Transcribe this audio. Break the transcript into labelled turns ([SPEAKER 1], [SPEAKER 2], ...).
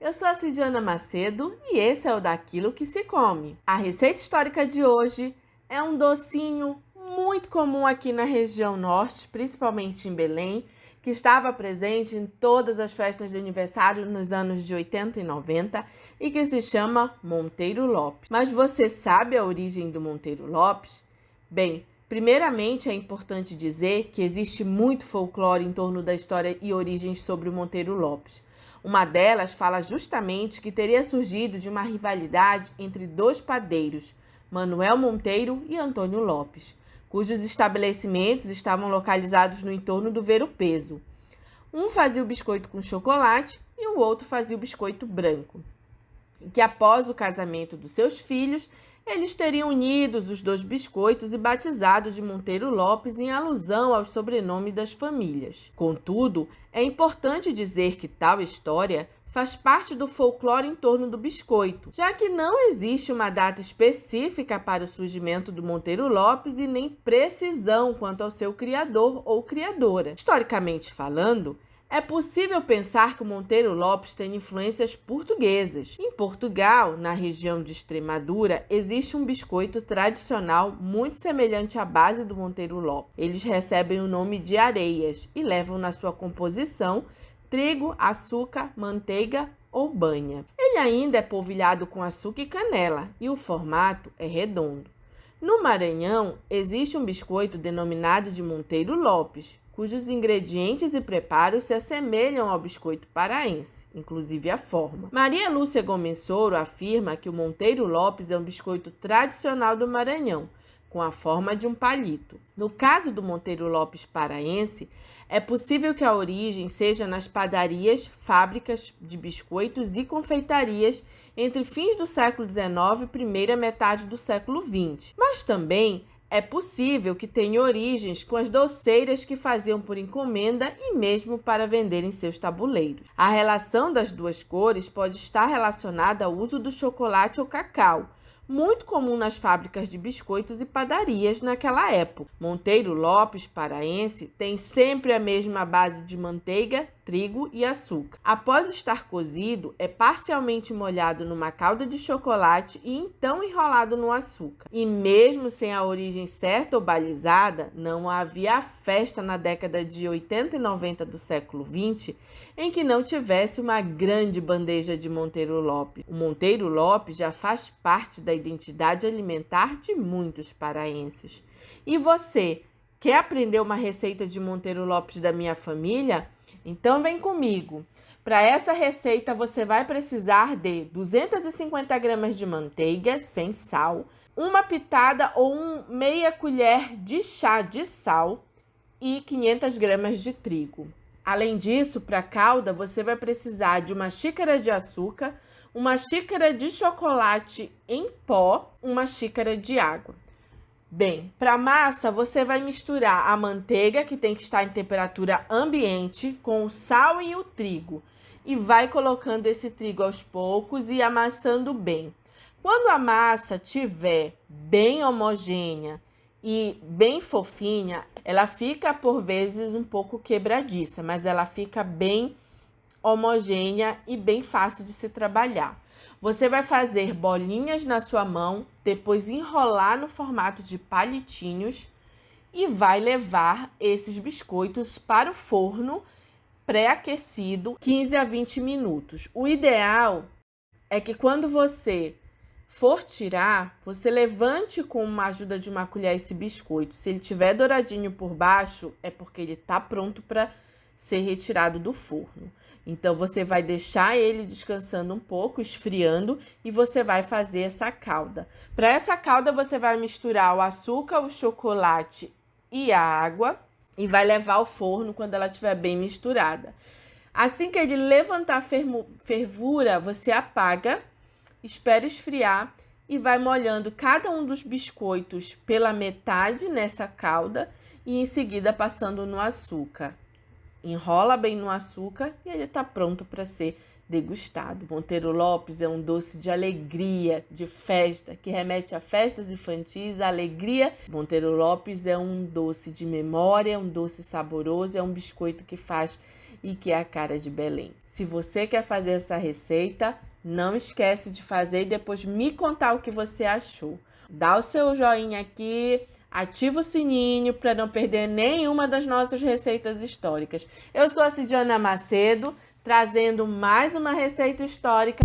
[SPEAKER 1] Eu sou a Cidiana Macedo e esse é o Daquilo que se come. A receita histórica de hoje é um docinho muito comum aqui na região norte, principalmente em Belém, que estava presente em todas as festas de aniversário nos anos de 80 e 90 e que se chama Monteiro Lopes. Mas você sabe a origem do Monteiro Lopes? Bem, primeiramente é importante dizer que existe muito folclore em torno da história e origens sobre o Monteiro Lopes. Uma delas fala justamente que teria surgido de uma rivalidade entre dois padeiros, Manuel Monteiro e Antônio Lopes, cujos estabelecimentos estavam localizados no entorno do Ver-o-Peso. Um fazia o biscoito com chocolate e o outro fazia o biscoito branco. E que após o casamento dos seus filhos, eles teriam unidos os dois biscoitos e batizado de Monteiro Lopes em alusão ao sobrenome das famílias. Contudo, é importante dizer que tal história faz parte do folclore em torno do biscoito, já que não existe uma data específica para o surgimento do Monteiro Lopes e nem precisão quanto ao seu criador ou criadora. Historicamente falando, é possível pensar que o Monteiro Lopes tem influências portuguesas. Em Portugal, na região de Extremadura, existe um biscoito tradicional muito semelhante à base do Monteiro Lopes. Eles recebem o nome de areias e levam na sua composição trigo, açúcar, manteiga ou banha. Ele ainda é polvilhado com açúcar e canela e o formato é redondo. No Maranhão, existe um biscoito denominado de Monteiro Lopes, cujos ingredientes e preparos se assemelham ao biscoito paraense, inclusive a forma. Maria Lúcia Gomes Soro afirma que o Monteiro Lopes é um biscoito tradicional do Maranhão, com a forma de um palito. No caso do Monteiro Lopes paraense, é possível que a origem seja nas padarias, fábricas de biscoitos e confeitarias entre fins do século XIX e primeira metade do século XX. Mas também é possível que tenha origens com as doceiras que faziam por encomenda e mesmo para vender em seus tabuleiros. A relação das duas cores pode estar relacionada ao uso do chocolate ou cacau, muito comum nas fábricas de biscoitos e padarias naquela época. Monteiro Lopes paraense tem sempre a mesma base de manteiga, trigo e açúcar. Após estar cozido, é parcialmente molhado numa calda de chocolate e então enrolado no açúcar. E mesmo sem a origem certa ou balizada, não havia festa na década de 80 e 90 do século XX em que não tivesse uma grande bandeja de Monteiro Lopes. O Monteiro Lopes já faz parte da identidade alimentar de muitos paraenses. E você, quer aprender uma receita de Monteiro Lopes da minha família? Então vem comigo. Para essa receita você vai precisar de 250 gramas de manteiga sem sal, uma pitada ou meia colher de chá de sal e 500 gramas de trigo. Além disso, para a calda você vai precisar de uma xícara de açúcar, uma xícara de chocolate em pó, uma xícara de água. Bem, para a massa, você vai misturar a manteiga, que tem que estar em temperatura ambiente, com o sal e o trigo. E vai colocando esse trigo aos poucos e amassando bem. Quando a massa estiver bem homogênea e bem fofinha, ela fica por vezes um pouco quebradiça, mas ela fica bem homogênea e bem fácil de se trabalhar. Você vai fazer bolinhas na sua mão, depois enrolar no formato de palitinhos e vai levar esses biscoitos para o forno pré-aquecido 15 a 20 minutos. O ideal é que quando você for tirar, você levante com a ajuda de uma colher esse biscoito. Se ele tiver douradinho por baixo, é porque ele está pronto para ser retirado do forno. Então, você vai deixar ele descansando um pouco, esfriando, e você vai fazer essa calda. Para essa calda, você vai misturar o açúcar, o chocolate e a água e vai levar ao forno quando ela estiver bem misturada. Assim que ele levantar fervura, você apaga, espera esfriar e vai molhando cada um dos biscoitos pela metade nessa calda e em seguida passando no açúcar. enrola bem no açúcar e ele está pronto para ser degustado. Monteiro Lopes é um doce de alegria, de festa, que remete a festas infantis, a alegria. Monteiro Lopes é um doce de memória, um doce saboroso, é um biscoito que faz e que é a cara de Belém. Se você quer fazer essa receita, não esquece de fazer e depois me contar o que você achou. Dá o seu joinha aqui, ativa o sininho para não perder nenhuma das nossas receitas históricas. Eu sou a Cidiana Macedo, trazendo mais uma receita histórica.